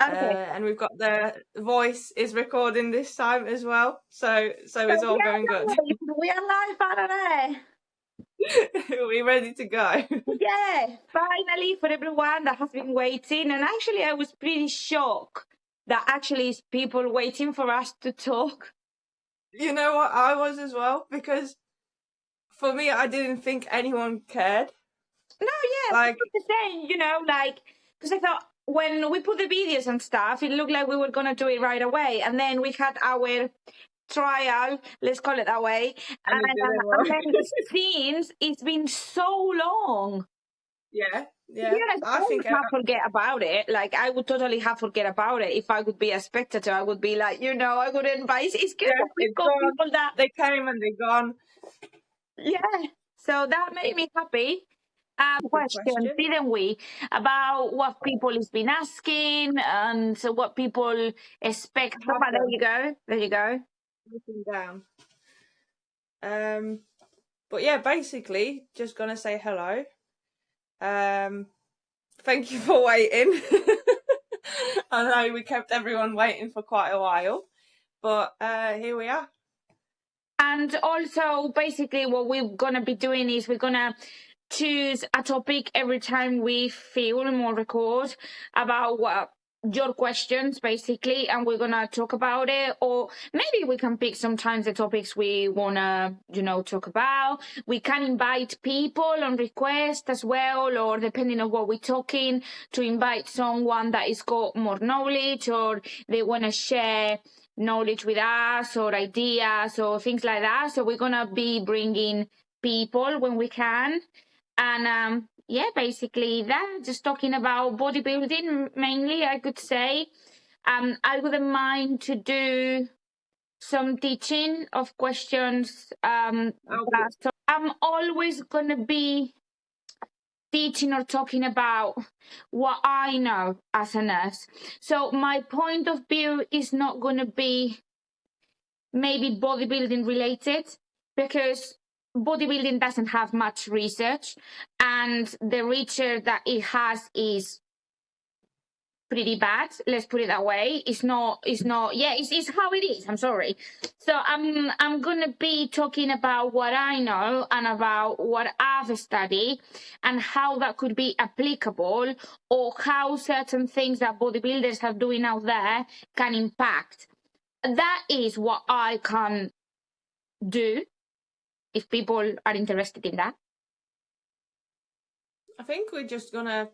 Okay. And we've got the voice is recording this time as well, so So it's all we going are good. live. We are live on air. We're ready to go. Yeah, finally for everyone that has been waiting. And actually, I was pretty shocked that actually is people waiting for us to talk. You know what, I was as well, because for me, I didn't think anyone cared. No, yeah, Like, the same, because I thought when we put the videos and stuff, it looked like we were going to do it right away. And then we had our trial, let's call it that way. and we did it And well. then since it's been so long. Yeah. Yes, I I would think not forget about it. Like I would totally have forget about it. If I would be a spectator, I would be like, I wouldn't buy. It's good that we've it's got gone. people that. They came and they're gone. Yeah. So that made me happy. Good Question, question. didn't we? About what people has been asking and so what people expect. I have But there them you go. There you go. written down. But yeah, basically, just gonna say hello. Thank you for waiting. I know we kept everyone waiting for quite a while, but here we are. And also, basically, what we're gonna be doing is we're gonna choose a topic every time we film or record about what your questions basically, and we're gonna talk about it. Or maybe we can pick sometimes the topics we wanna talk about. We can invite people on request as well, or depending on what we're talking, to invite someone that is got more knowledge or they want to share knowledge with us or ideas or things like that. So we're gonna be bringing people when we can. And yeah, basically that, just talking about bodybuilding mainly, I could say. I wouldn't mind to do some teaching of questions. So I'm always going to be teaching or talking about what I know as a nurse. So my point of view is not going to be maybe bodybuilding related, because bodybuilding doesn't have much research, and the research that it has is pretty bad, let's put it that way. It's not yeah, it's how it is. I'm sorry. So I'm gonna be talking about what I know and about what I've studied and how that could be applicable, or how certain things that bodybuilders are doing out there can impact. That is what I can do if people are interested in that. I think we're just gonna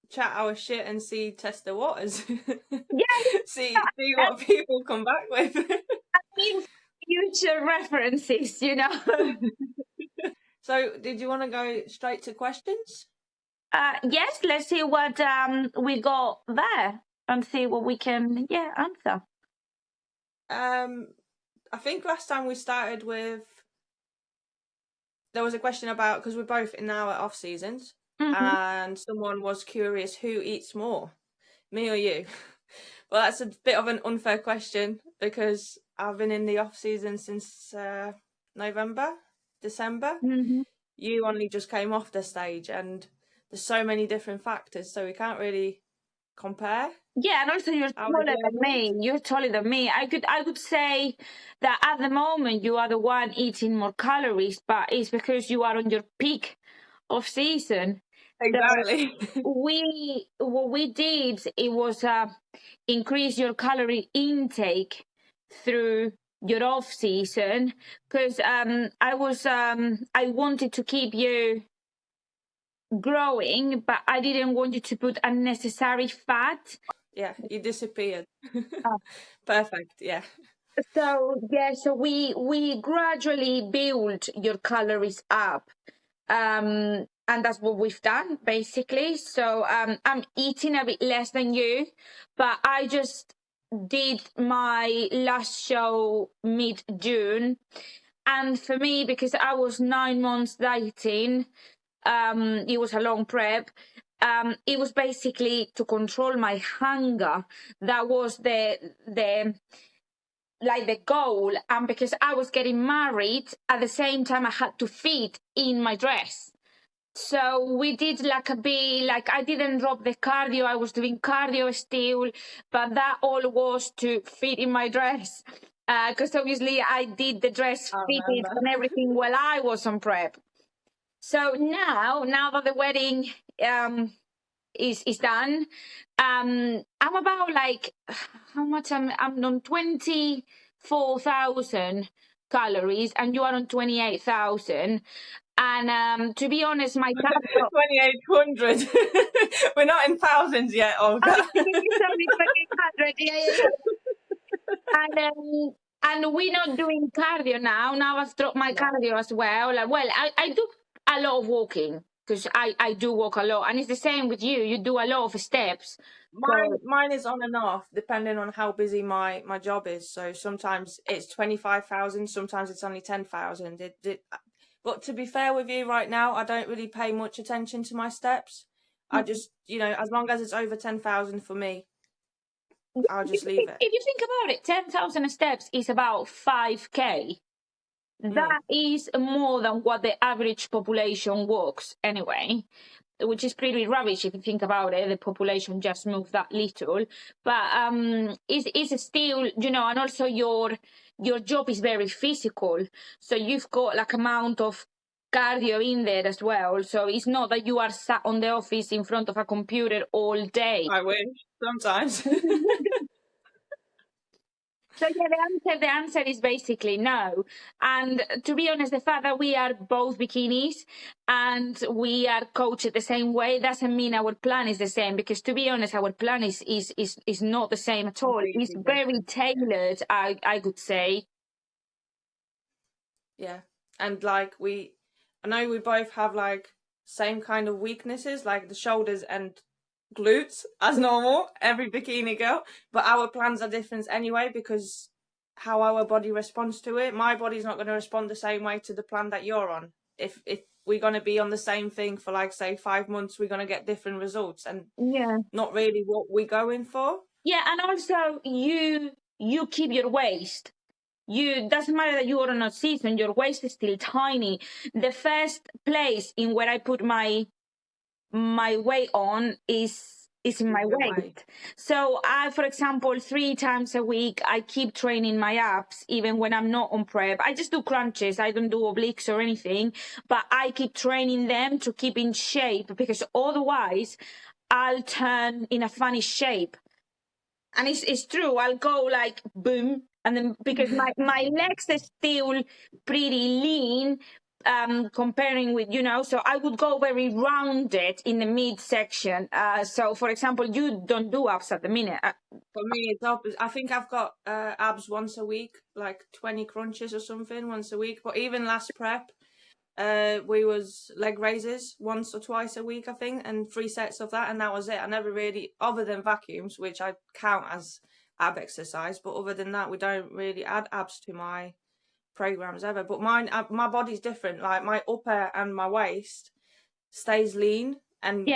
chat our shit and test the waters. Yeah, see what people come back with. future references. So, did you want to go straight to questions? Yes, let's see what we got there and see what we can answer. I think last time we started with, there was a question about, because we're both in our off seasons, and someone was curious who eats more, me or you. Well, that's a bit of an unfair question because I've been in the off season since November, December. You only just came off the stage, and there's so many different factors, so we can't really compare. Yeah, and also you're taller than me. You're taller than me. I could say that at the moment you are the one eating more calories, but it's because you are on your peak of season. Exactly. What we did, it was increase your calorie intake through your off season, because I wanted to keep you growing, but I didn't want you to put unnecessary fat. Yeah, you disappeared. Oh. Perfect. Yeah. So we gradually build your calories up, and that's what we've done basically. So I'm eating a bit less than you, but I just did my last show mid-June, and for me, because I was 9 months dieting, it was a long prep. It was basically to control my hunger. That was the goal. And because I was getting married at the same time, I had to fit in my dress. So we did like I didn't drop the cardio. I was doing cardio still, but that all was to fit in my dress. Because obviously I did the dress fitted and everything while I was on prep. So now that the wedding is done, I'm about like, how much I'm on 24,000 calories, and you are on 28,000. And to be honest, my cardio 2,800. We're not in thousands yet, Olga. sorry, 2,800. Yeah. And we're not doing cardio now. Now I've dropped my cardio as well. I do a lot of walking, because I do walk a lot, and it's the same with you. You do a lot of steps. Mine is on and off depending on how busy my job is. So sometimes it's 25,000, sometimes it's only 10,000. But to be fair with you, right now I don't really pay much attention to my steps. I just, as long as it's over 10,000 for me, I'll just leave it. If you think about it, 10,000 steps is about 5K. That is more than what the average population walks anyway, which is pretty rubbish if you think about it. The population just moved that little, but it's still, and also your job is very physical, so you've got like amount of cardio in there as well. So it's not that you are sat on the office in front of a computer all day. I wish sometimes. So yeah, the answer is basically no. And to be honest, the fact that we are both bikinis and we are coached the same way doesn't mean our plan is the same, because to be honest, our plan is not the same at all. It's very tailored, I could say. Yeah. And like I know we both have like same kind of weaknesses, like the shoulders and glutes as normal, every bikini girl, but our plans are different anyway, because how our body responds to it. My body's not going to respond the same way to the plan that you're on. If we're going to be on the same thing for like say 5 months, we're going to get different results, and not really what we're going for. Yeah, and also you keep your waist. Doesn't matter that you are on a season, your waist is still tiny. The first place in where I put my weight on is in my weight. So I, for example, 3 times a week, I keep training my abs, even when I'm not on prep. I just do crunches. I don't do obliques or anything, but I keep training them to keep in shape, because otherwise I'll turn in a funny shape. And it's true. I'll go like boom. And then because my legs are still pretty lean, comparing with, so I would go very rounded in the midsection. So for example, you don't do abs at the minute. For me, it's opposite. I think I've got abs once a week, like 20 crunches or something once a week. But even last prep, we was leg raises once or twice a week, I think, and 3 sets of that, and that was it. I never really, other than vacuums, which I count as ab exercise, but other than that, we don't really add abs to my programs ever. But mine, my body's different. Like my upper and my waist stays lean and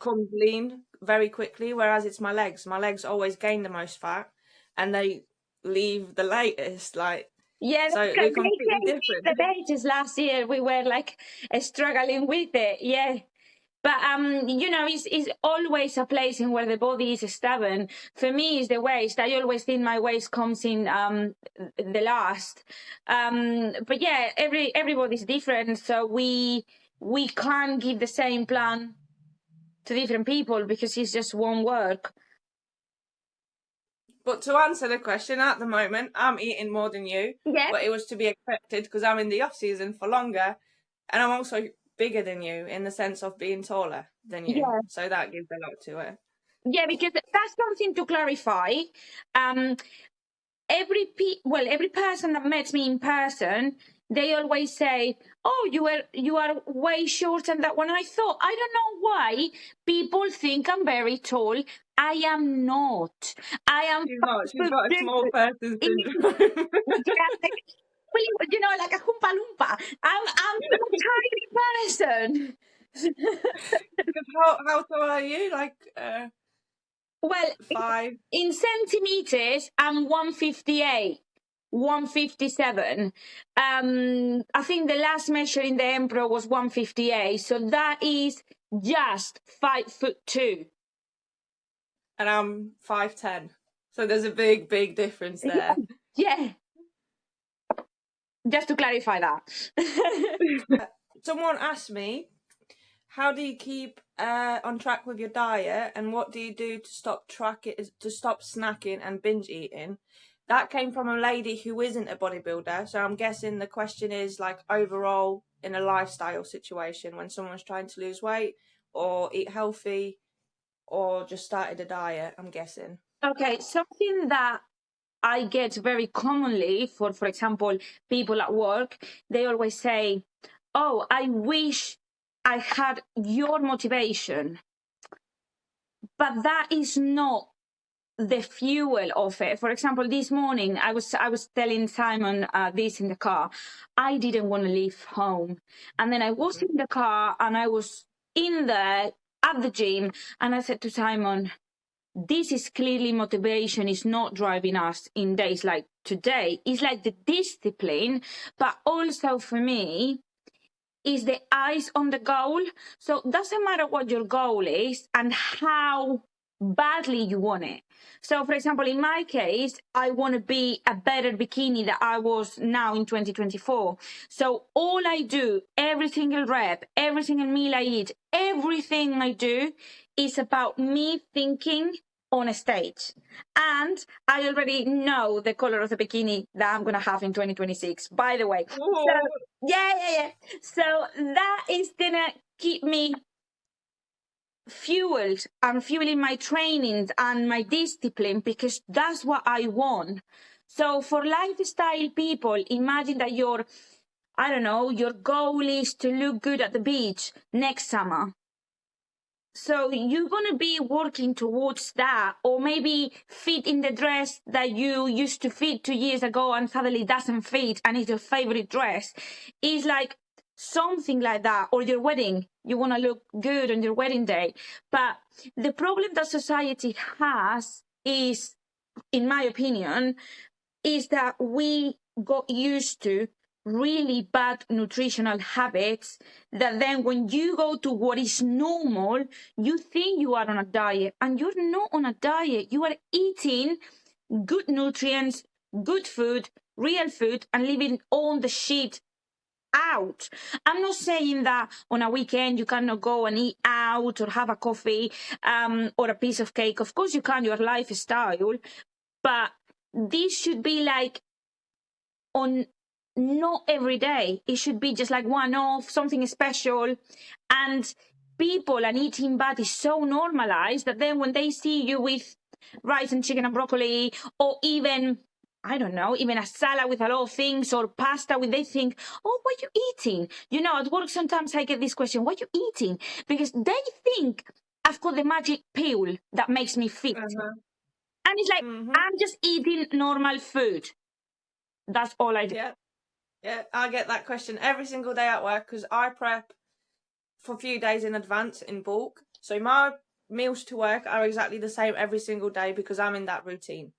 comes lean very quickly, whereas it's my legs. My legs always gain the most fat, and they leave the latest. Like so we're completely different. The pages last year we were like struggling with it, but it's always a place in where the body is stubborn. For me, it's the waist. I always think my waist comes in the last. But yeah, everybody's different, so we can't give the same plan to different people, because it just won't work. But to answer the question, at the moment, I'm eating more than you. Yeah. But it was to be expected, because I'm in the off season for longer, and I'm also bigger than you in the sense of being taller than you. Yeah. So that gives a lot to it. Yeah, because that's something to clarify. Every person that met me in person, they always say, "Oh, you are way shorter than that one." And I thought, I don't know why people think I'm very tall. I am not. I am. She's got a small person syndrome. Like a Oompa Loompa. I'm a tiny person. How tall are you? Like, well, 5 in centimeters, I'm 158. 157. I think the last measure in the emperor was 158. So that is just 5'2". And I'm 5'10". So there's a big, big difference there. Yeah. Just to clarify that. Someone asked me, how do you keep on track with your diet, and what do you do to stop snacking and binge eating? That came from a lady who isn't a bodybuilder, so I'm guessing the question is like overall in a lifestyle situation when someone's trying to lose weight or eat healthy or just started a diet, I'm guessing. Okay, something that I get very commonly for example, people at work, they always say, oh, I wish I had your motivation. But that is not the fuel of it. For example, this morning I was telling Simon this in the car. I didn't want to leave home, and then I was in the car and I was in there at the gym, and I said to Simon, this is clearly motivation is not driving us in days like today. It's like the discipline, but also for me is the eyes on the goal. So it doesn't matter what your goal is and how badly you want it. So for example, in my case, I want to be a better bikini than I was now in 2024. So all I do, every single rep, every single meal I eat, everything I do is about me thinking on a stage. And I already know the color of the bikini that I'm going to have in 2026, by the way. So, yeah. So that is going to keep me fueled and fueling my trainings and my discipline, because that's what I want. So for lifestyle people, imagine that your goal is to look good at the beach next summer. So you're going to be working towards that, or maybe fit in the dress that you used to fit 2 years ago and suddenly doesn't fit and it's your favorite dress. It's like something like that. Or your wedding, you want to look good on your wedding day. But the problem that society has is, in my opinion, is that we got used to really bad nutritional habits that then when you go to what is normal, you think you are on a diet, and you're not on a diet. You are eating good nutrients, good food, real food, and leaving all the shit out. I'm not saying that on a weekend you cannot go and eat out or have a coffee or a piece of cake. Of course you can, your lifestyle, but this should be like on not every day. It should be just like one off, something special. And people and eating bad is so normalized that then when they see you with rice and chicken and broccoli, or even, I don't know, even a salad with a lot of things, or pasta with, they think, oh, what are you eating? You know, at work sometimes I get this question, what are you eating? Because they think I've got the magic pill that makes me fit. And it's like, I'm just eating normal food. That's all I do. Yeah, I get that question every single day at work because I prep for a few days in advance in bulk. So my meals to work are exactly the same every single day because I'm in that routine.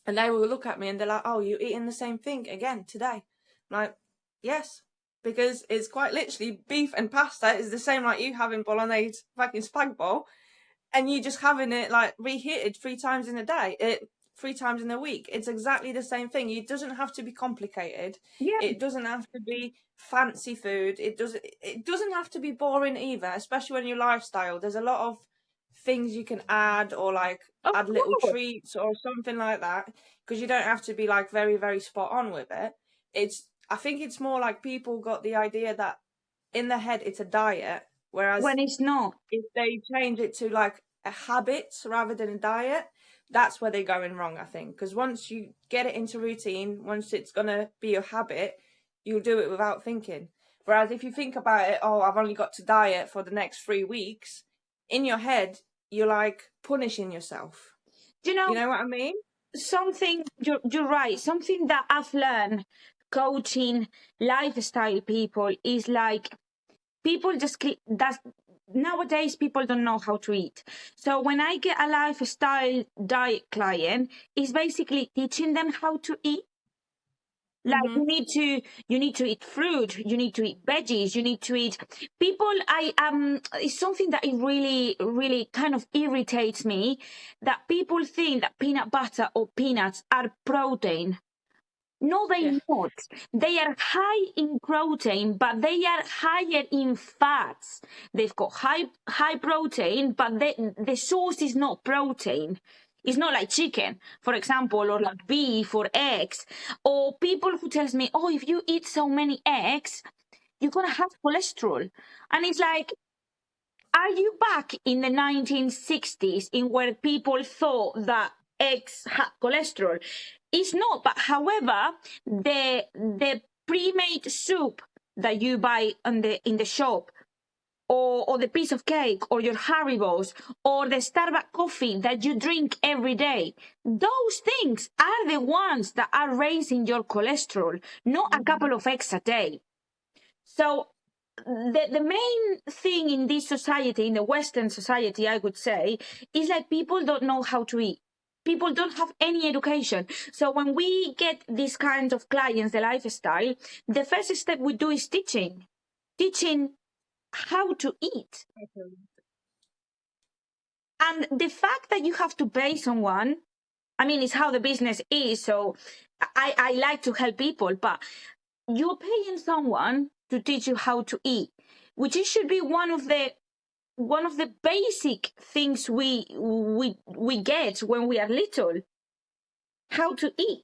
And they will look at me and they're like, oh, you're eating the same thing again today? I'm like, yes, because it's quite literally beef and pasta is the same like you having bolognese fucking spag bowl, and you just having it like reheated 3 times in a day. 3 times in a week. It's exactly the same thing. It doesn't have to be complicated. Yeah. It doesn't have to be fancy food. It doesn't have to be boring either, especially when your lifestyle. There's a lot of things you can add, or like add little treats or something like that, because you don't have to be like very, very spot on with it. I think it's more like people got the idea that in their head it's a diet, whereas when it's not, if they change it to like a habit rather than a diet, that's where they're going wrong, I think. Because once you get it into routine, once it's going to be your habit, you'll do it without thinking. Whereas if you think about it, oh, I've only got to diet for the next 3 weeks, in your head, you're like punishing yourself. Do you know what I mean? Something, you're right. Something that I've learned coaching lifestyle people is like, people just nowadays people don't know how to eat. So when I get a lifestyle diet client, it's basically teaching them how to eat. Like Mm-hmm. you need to eat fruit, you need to eat veggies, you need to eat people. It's something that it really kind of irritates me, that people think that peanut butter or peanuts are protein. No, Yeah. they're not. They are high in protein, but they are higher in fats. They've got high protein, but the source is not protein. It's not like chicken, for example, or like beef or eggs. Or people who tells me, oh, if you eat so many eggs, you're gonna have cholesterol. And it's like, are you back in the 1960s in where people thought that eggs had cholesterol? It's not, but however, the pre-made soup that you buy in the shop, or the piece of cake, or your Haribos, or the Starbucks coffee that you drink every day, those things are the ones that are raising your cholesterol, not a couple of eggs a day. So the main thing in this society, in the Western society, I would say, is like people don't know how to eat. People don't have any education. So when we get these kinds of clients, the lifestyle, the first step we do is teaching how to eat. And the fact that you have to pay someone, I mean, it's how the business is. So I like to help people, but you're paying someone to teach you how to eat, which it should be one of the basic things we get when we are little. How to eat.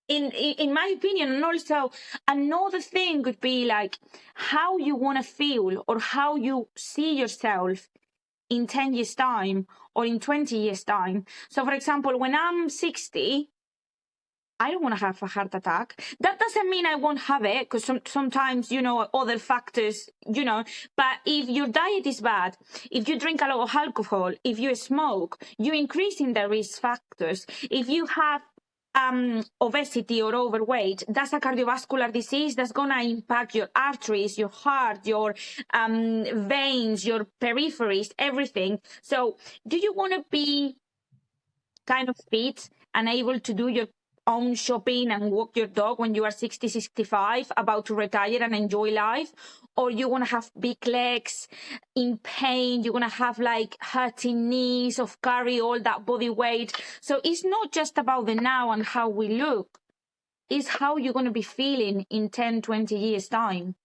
In my opinion, and also another thing would be like how you want to feel or how you see yourself in 10 years time or in 20 years time. So for example, when I'm 60, I don't want to have a heart attack. That doesn't mean I won't have it, because sometimes, other factors, but if your diet is bad, if you drink a lot of alcohol, if you smoke, you're increasing the risk factors. If you have obesity or overweight, that's a cardiovascular disease that's going to impact your arteries, your heart, your veins, your peripheries, everything. So do you want to be kind of fit and able to do your own shopping and walk your dog when you are 60, 65, about to retire and enjoy life? Or you want to have big legs, in pain, you're going to have like hurting knees of carry all that body weight. So it's not just about the now and how we look, it's how you're going to be feeling in 10, 20 years time.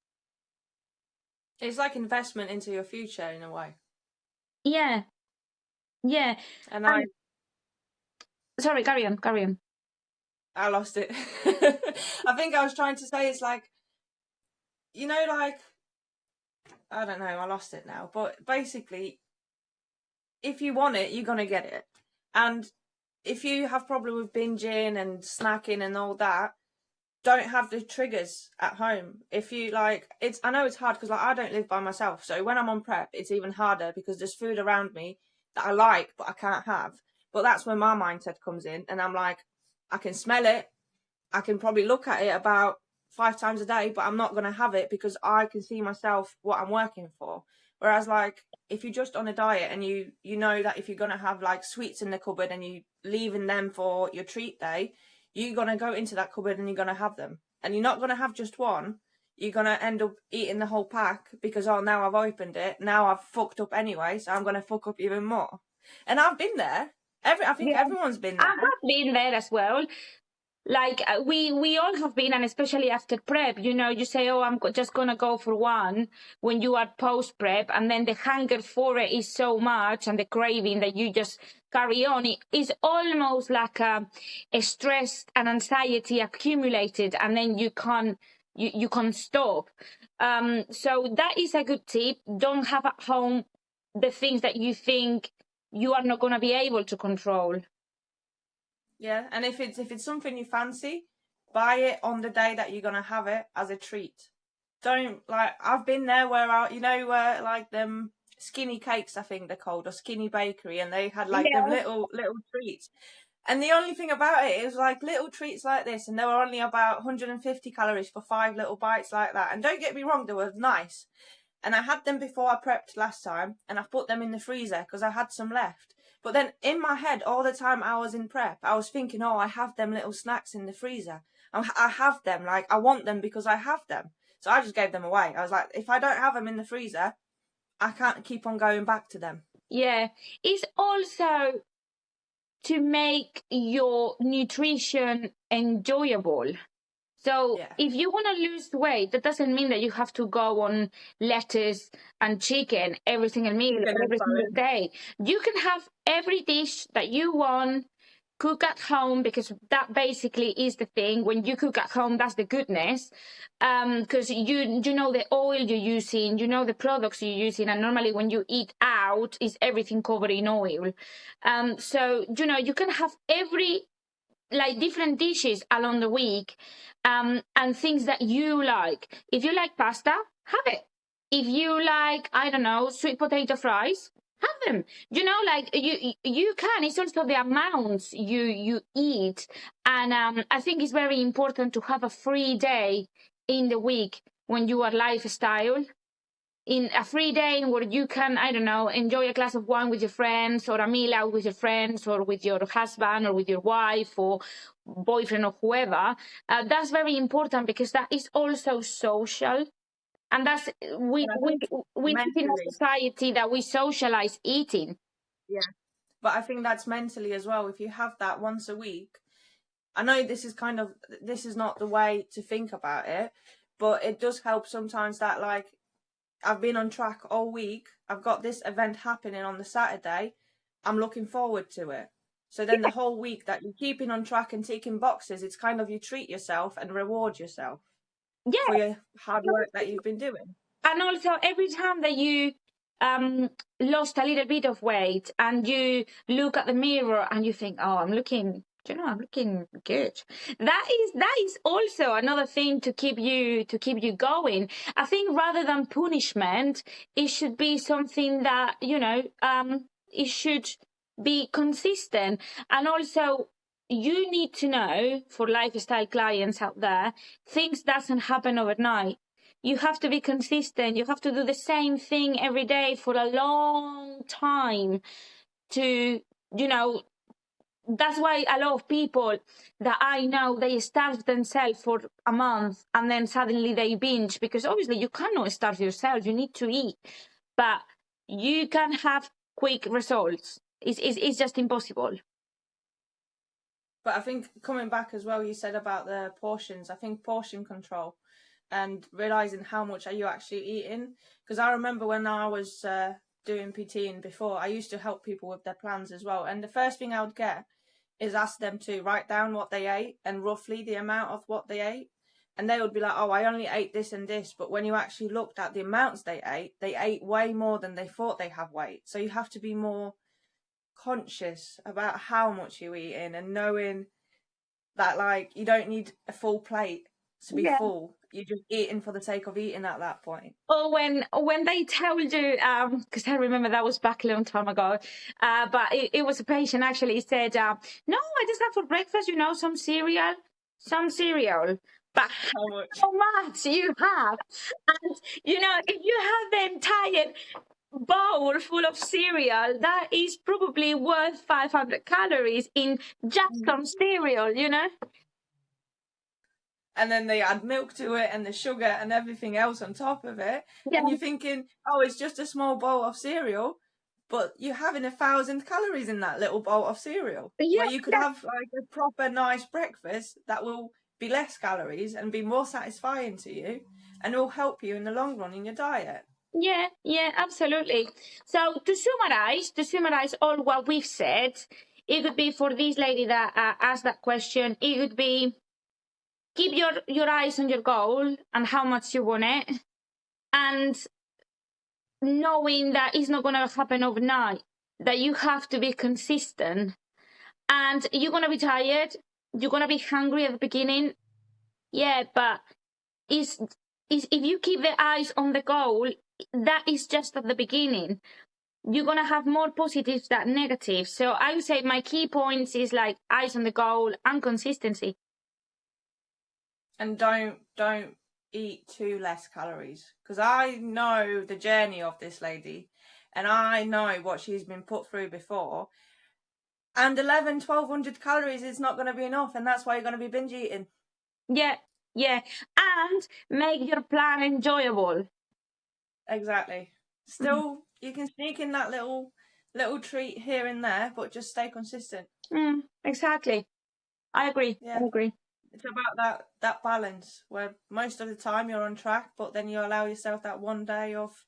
It's like investment into your future in a way. Yeah. And sorry, carry on. I lost it. I think I was trying to say it's like, like, I don't know, I lost it now. But basically, if you want it, you're going to get it. And if you have problem with binging and snacking and all that, don't have the triggers at home. If you I know it's hard because I don't live by myself. So when I'm on prep, it's even harder because there's food around me that I like, but I can't have. But that's when my mindset comes in, and I'm like, I can smell it. I can probably look at it about 5 times a day, but I'm not going to have it because I can see myself what I'm working for. Whereas if you're just on a diet and you know that if you're going to have sweets in the cupboard and you leaving them for your treat day, you're going to go into that cupboard and you're going to have them. And you're not going to have just one. You're going to end up eating the whole pack because, now I've opened it. Now I've fucked up anyway, so I'm going to fuck up even more. And I've been there. I think everyone's been there. I have been there as well. We all have been, and especially after prep, you say, oh, I'm just going to go for one when you are post prep, and then the hunger for it is so much and the craving that you just carry on. It is almost like a stress and anxiety accumulated, and then you can't stop. So that is a good tip. Don't have at home the things that you think you are not going to be able to control. Yeah, and if it's something you fancy, buy it on the day that you're gonna have it as a treat. Don't I've been there where where them skinny cakes, I think they're called, or skinny bakery, and they had them little treats. And the only thing about it is little treats like this, and they were only about 150 calories for 5 little bites like that. And don't get me wrong, they were nice. And I had them before I prepped last time, and I put them in the freezer because I had some left. But then in my head, all the time I was in prep, I was thinking, oh, I have them little snacks in the freezer. I have them, like, I want them because I have them. So I just gave them away. I was like, if I don't have them in the freezer, I can't keep on going back to them. Yeah. It's also to make your nutrition enjoyable. So Yeah. if you want to lose weight, that doesn't mean that you have to go on lettuce and chicken every single meal, every single day. You can have every dish that you want, cook at home, because that basically is the thing. When you cook at home, that's the goodness. Because you know the oil you're using, you know the products you're using, and normally when you eat out, is everything covered in oil. So you can have different dishes along the week, and things that you like. If you like pasta, have it. If you like, I don't know, sweet potato fries, have them. You can. It's also the amounts you eat, and I think it's very important to have a free day in the week when you are lifestyle. In a free day where you can, I don't know, enjoy a glass of wine with your friends, or a meal out with your friends, or with your husband, or with your wife, or boyfriend, or whoever. That's very important, because that is also social. And that's, we live in a society that we socialize eating. Yeah. But I think that's mentally as well. If you have that once a week, I know this is not the way to think about it, but it does help sometimes that, like, I've been on track all week. I've got this event happening on the Saturday. I'm looking forward to it. So then the whole week that you're keeping on track and ticking boxes, it's kind of you treat yourself and reward yourself for your hard work that you've been doing. And also every time that you lost a little bit of weight and you look at the mirror and you think, oh, I'm looking good. That is also another thing to keep you going. I think rather than punishment, it should be something that, it should be consistent. And also, you need to know, for lifestyle clients out there, things doesn't happen overnight. You have to be consistent. You have to do the same thing every day for a long time to, that's why a lot of people that I know, they starve themselves for a month and then suddenly they binge, because obviously you cannot starve yourself. You need to eat, but you can have quick results. It's just impossible. But I think coming back as well, you said about the portions. I think portion control and realizing how much are you actually eating. Because I remember when I was doing PTing before, I used to help people with their plans as well. And the first thing I would get is ask them to write down what they ate and roughly the amount of what they ate. And they would be like, oh, I only ate this and this. But when you actually looked at the amounts they ate way more than they thought they have weight. So you have to be more conscious about how much you're eating and knowing that, like, you don't need a full plate to be full. You're just eating for the sake of eating at that point. Or when they told you, because I remember that was back a long time ago, but it was a patient actually said, no, I just have for breakfast, some cereal. But how much you have? And, if you have the entire bowl full of cereal, that is probably worth 500 calories in just some cereal, And then they add milk to it and the sugar and everything else on top of it. Yeah. And you're thinking, oh, it's just a small bowl of cereal, but you're having 1,000 calories in that little bowl of cereal. Yeah. Where you could have like a proper nice breakfast that will be less calories and be more satisfying to you, and it will help you in the long run in your diet. Yeah, absolutely. So to summarize all what we've said, it would be for this lady that asked that question, it would be, keep your eyes on your goal and how much you want it, and knowing that it's not going to happen overnight, that you have to be consistent, and you're going to be tired, you're going to be hungry at the beginning. Yeah, but if you keep the eyes on the goal, that is just at the beginning. You're going to have more positives than negatives. So I would say my key points is like eyes on the goal and consistency. And don't eat too less calories, because I know the journey of this lady and I know what she's been put through before, And 1,200 calories is not going to be enough, and that's why you're going to be binge eating. Yeah, and make your plan enjoyable. Exactly. Still, you can sneak in that little treat here and there, but just stay consistent. Exactly. I agree. Yeah. I agree. It's about that balance where most of the time you're on track, but then you allow yourself that one day of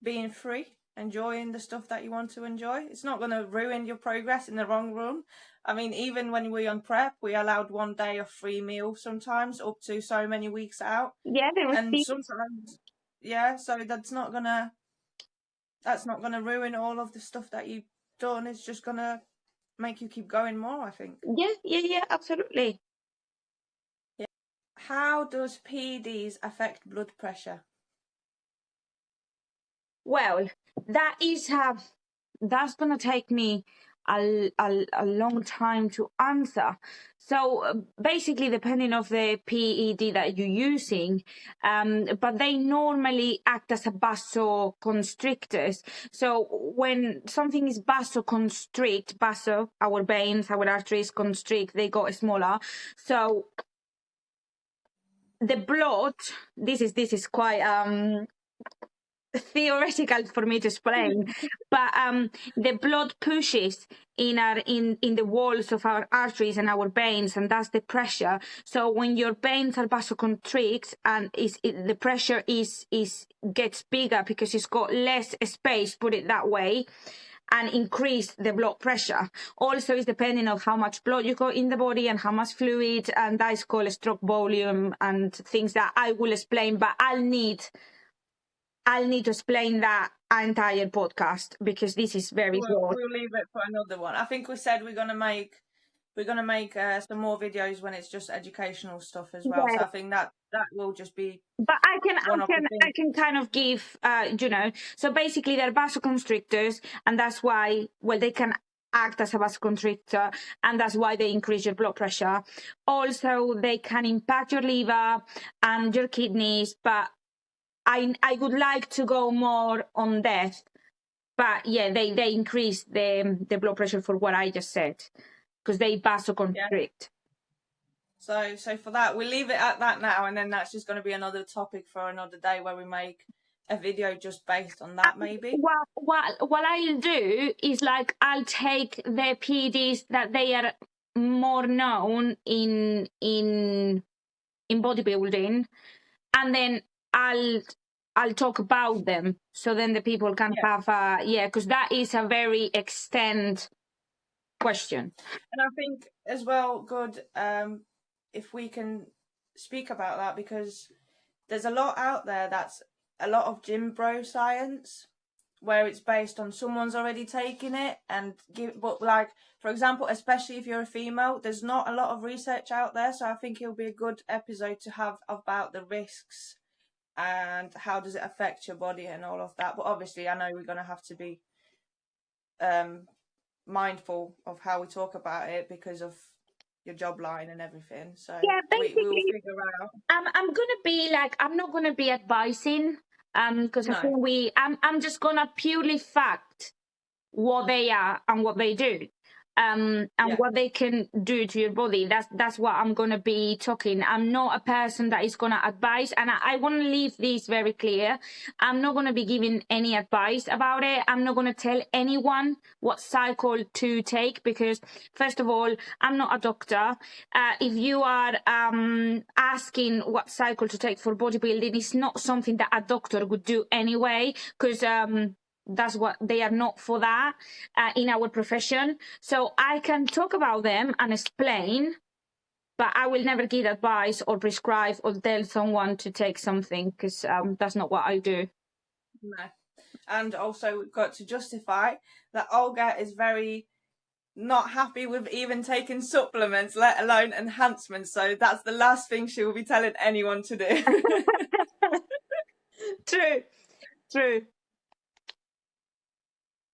being free, enjoying the stuff that you want to enjoy. It's not going to ruin your progress in the long run. I mean, even when we were on prep, we allowed one day of free meal sometimes up to so many weeks out. Yeah, there was And sometimes, yeah, so that's not gonna ruin all of the stuff that you've done. It's just gonna make you keep going more, I think. Yeah, absolutely. Yeah. How does PEDs affect blood pressure? Well, that's gonna take me a long time to answer. So basically, depending of the PED that you're using, but they normally act as a vasoconstrictors. So when something is vaso, our veins, our arteries constrict, they got smaller. So the blood, this is quite theoretical for me to explain, but the blood pushes in the walls of our arteries and our veins, and that's the pressure. So when your veins are vasoconstrict and the pressure gets bigger because it's got less space, put it that way, and increase the blood pressure. Also, it's depending on how much blood you got in the body and how much fluid, and that is called stroke volume and things that I will explain, but I'll need to explain that entire podcast because this is very broad. We'll leave it for another one. I think we said we're gonna make some more videos when it's just educational stuff as well. Yeah. So I think that will just be. But I can kind of give so basically they're vasoconstrictors, and that's why they can act as a vasoconstrictor, and that's why they increase your blood pressure. Also, they can impact your liver and your kidneys, but I would like to go more on that. But yeah, they increase the blood pressure for what I just said because they vasoconstrict. So for that, we'll leave it at that now, and then that's just going to be another topic for another day where we make a video just based on that, maybe. What I'll do is I'll take the PEDs that they are more known in bodybuilding, and then I'll talk about them, so then the people can have because that is a very extended question. And I think as well, good if we can speak about that, because there's a lot out there that's a lot of gym bro science where it's based on someone's already taken it and but for example, especially if you're a female, there's not a lot of research out there. So I think it'll be a good episode to have about the risks and how does it affect your body and all of that. But obviously I know we're going to have to be mindful of how we talk about it because of your job line and everything. So yeah, basically, we'll figure out. I'm gonna be I'm not gonna be advising because I think I'm just gonna purely fact what they are and what they do. And what they can do to your body. That's what I'm going to be talking. I'm not a person that is going to advise, and I want to leave this very clear. I'm not going to be giving any advice about it. I'm not going to tell anyone what cycle to take because, first of all, I'm not a doctor. If you are asking what cycle to take for bodybuilding, it's not something that a doctor would do anyway, because that's what they are not for that in our profession. So I can talk about them and explain, but I will never give advice or prescribe or tell someone to take something because that's not what I do. No. And also we've got to justify that Olga is very not happy with even taking supplements, let alone enhancements. So that's the last thing she will be telling anyone to do. True.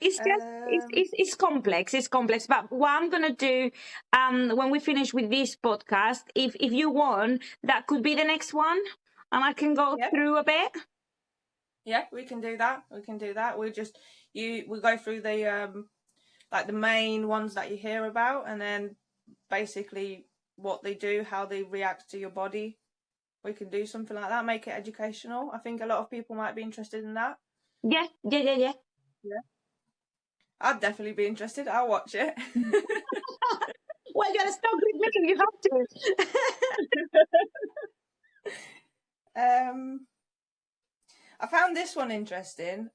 It's just it's complex. It's complex. But what I'm gonna do when we finish with this podcast, if you want, that could be the next one, and I can go through a bit. Yeah, we can do that. We'll go through like the main ones that you hear about, and then basically what they do, how they react to your body. We can do something like that, make it educational. I think a lot of people might be interested in that. Yeah. I'd definitely be interested. I'll watch it. Well, you're stuck with me. You have to. I found this one interesting.